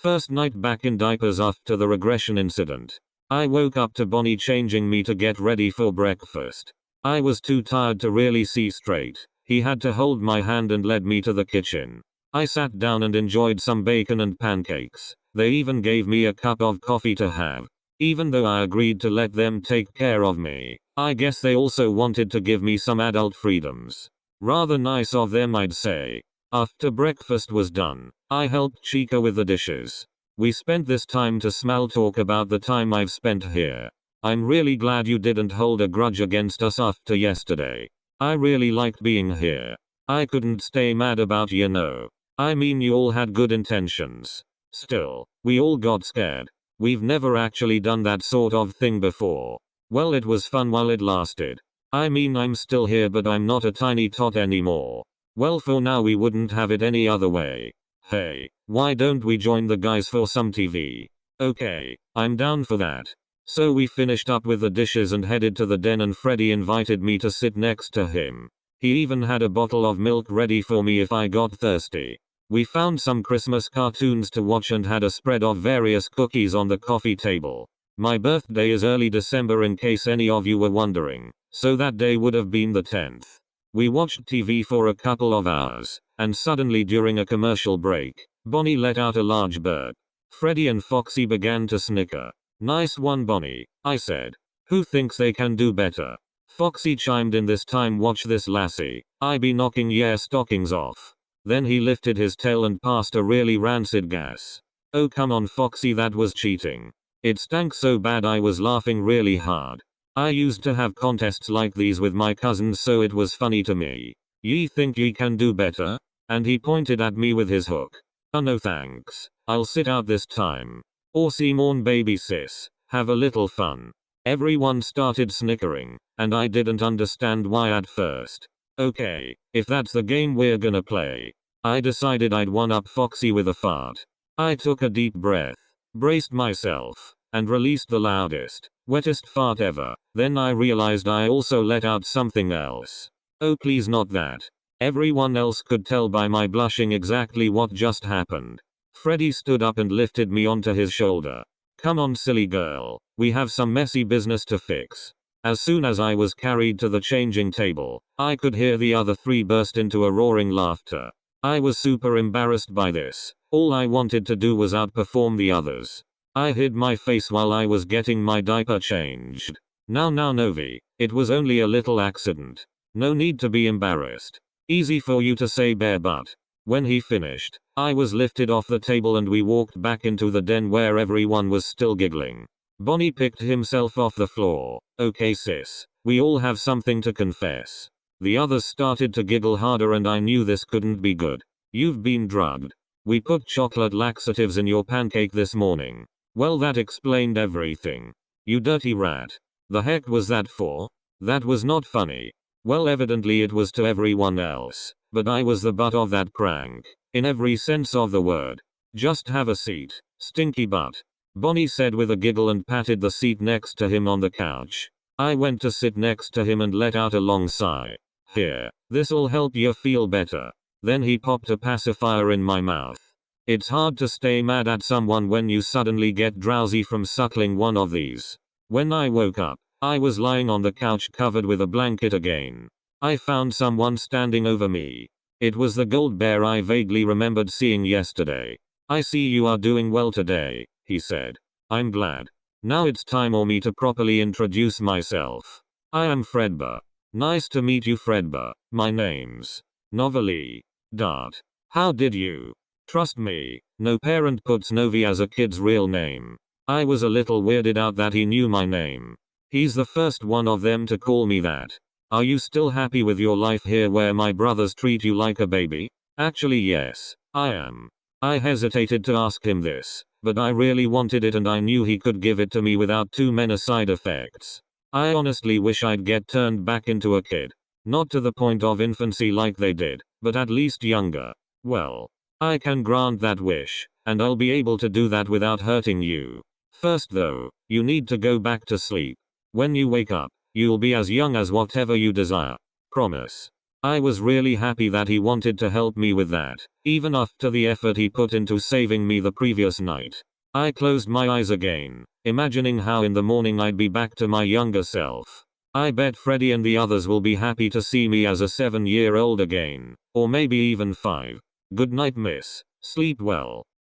First night back in diapers after the regression incident. I woke up to Bonnie changing me to get ready for breakfast. I was too tired to really see straight. He had to hold my hand and led me to the kitchen. I sat down and enjoyed some bacon and pancakes. They even gave me a cup of coffee to have. Even though I agreed to let them take care of me, I guess they also wanted to give me some adult freedoms. Rather nice of them, I'd say. After breakfast was done, I helped Chica with the dishes. We spent this time to small talk about the time I've spent here. I'm really glad you didn't hold a grudge against us after yesterday. I really liked being here. I couldn't stay mad about I mean, you all had good intentions. Still, we all got scared. We've never actually done that sort of thing before. Well, it was fun while it lasted. I mean, I'm still here, but I'm not a tiny tot anymore. Well, for now we wouldn't have it any other way. Hey, why don't we join the guys for some TV? Okay, I'm down for that. So we finished up with the dishes and headed to the den, and Freddy invited me to sit next to him. He even had a bottle of milk ready for me if I got thirsty. We found some Christmas cartoons to watch and had a spread of various cookies on the coffee table. My birthday is early December, in case any of you were wondering, so that day would have been the 10th. We watched TV for a couple of hours, and suddenly during a commercial break, Bonnie let out a large burp. Freddy and Foxy began to snicker. "Nice one, Bonnie," I said. "Who thinks they can do better?" Foxy chimed in this time. "Watch this, lassie. I be knocking your stockings off." Then he lifted his tail and passed a really rancid gas. "Oh come on, Foxy, that was cheating. It stank so bad I was laughing really hard. I used to have contests like these with my cousins, so it was funny to me. Ye think ye can do better?" And he pointed at me with his hook. "Oh no thanks. I'll sit out this time. Aussie morn, baby sis. Have a little fun." Everyone started snickering, and I didn't understand why at first. Okay, if that's the game we're gonna play. I decided I'd one-up Foxy with a fart. I took a deep breath, braced myself, and released the loudest, wettest fart ever. Then I realized I also let out something else. Oh please, not that. Everyone else could tell by my blushing exactly what just happened. Freddy stood up and lifted me onto his shoulder. "Come on, silly girl, we have some messy business to fix." As soon as I was carried to the changing table, I could hear the other three burst into a roaring laughter. I was super embarrassed by this. All I wanted to do was outperform the others. I hid my face while I was getting my diaper changed. Now Novi, it was only a little accident. No need to be embarrassed. Easy for you to say, bare butt. When he finished, I was lifted off the table and we walked back into the den where everyone was still giggling. Bonnie picked himself off the floor. "Okay sis, we all have something to confess." The others started to giggle harder and I knew this couldn't be good. "You've been drugged. We put chocolate laxatives in your pancake this morning." Well, that explained everything. "You dirty rat. The heck was that for?" That was not funny. Well, evidently it was to everyone else, but I was the butt of that prank, in every sense of the word. "Just have a seat, stinky butt," Bonnie said with a giggle and patted the seat next to him on the couch. I went to sit next to him and let out a long sigh. "Here, this'll help you feel better." Then he popped a pacifier in my mouth. It's hard to stay mad at someone when you suddenly get drowsy from suckling one of these. When I woke up, I was lying on the couch covered with a blanket again. I found someone standing over me. It was the gold bear I vaguely remembered seeing yesterday. "I see you are doing well today," he said. "I'm glad. Now it's time for me to properly introduce myself. I am Fredbear. Nice to meet you, Fredbear. My name's Novalee. Dart. How did you? Trust me, no parent puts Novi as a kid's real name." I was a little weirded out that he knew my name. He's the first one of them to call me that. "Are you still happy with your life here where my brothers treat you like a baby?" Actually yes, I am. I hesitated to ask him this, but I really wanted it and I knew he could give it to me without too many side effects. I honestly wish I'd get turned back into a kid. Not to the point of infancy like they did, but at least younger. Well, I can grant that wish, and I'll be able to do that without hurting you. First though, you need to go back to sleep. When you wake up, you'll be as young as whatever you desire. Promise. I was really happy that he wanted to help me with that, even after the effort he put into saving me the previous night. I closed my eyes again, imagining how in the morning I'd be back to my younger self. I bet Freddy and the others will be happy to see me as a 7-year-old again. Or maybe even 5. Good night, miss. Sleep well.